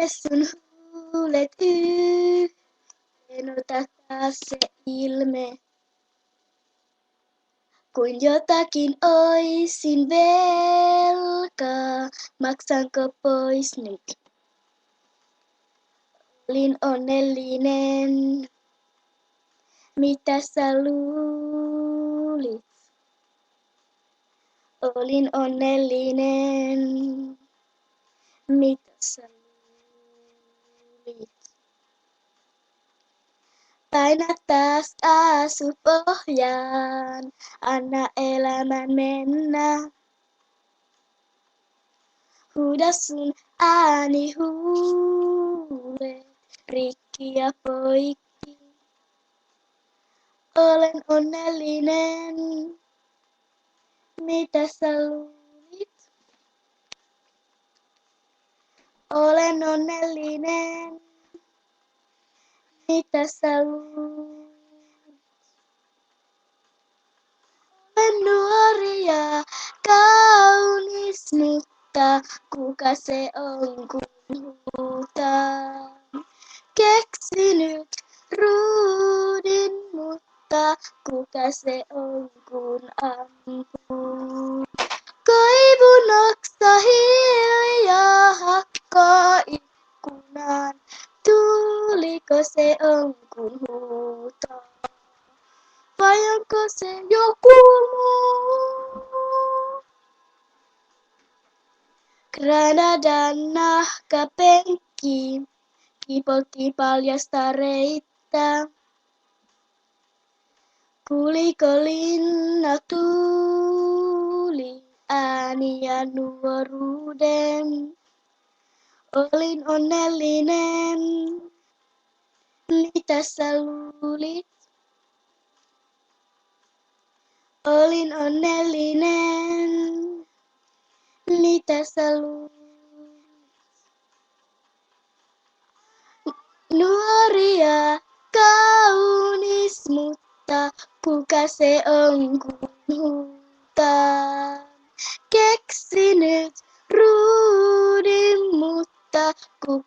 sun huulet yhteen, ota taas se ilme. Kuin jotakin oisin velkaa, maksanko pois nyt? Olin onnellinen, mitä sä luulit? Olin onnellinen, mitä sä luulit? Paina taas aasupohjaan, anna elämän mennä. Huuda sun ääni huulet, rikki ja poikki. Olen onnellinen, mitä sä luulit? Olen onnellinen, mitä sä luulit? Olen nuori ja kaunis, mutta kuka se on kun huutaa? Keksinyt ruudin, mutta kuka se on kun ampuu? Koivun oksa hiljaa hakkaa ikkunaan. Tuuliko se on kun huutaa? Vai onko se joku muu? Granadan nahkapenkki kipotti paljasta reittä. Kuuliko linna tuuli ääniä nuoruuden? Olin onnellinen, mitä sä luulit? Olin onnellinen, mitä sä luulit? Nuori ja kaunis, mutta kuka se on kun huutaa? Keksinyt ruudin, mutta kuka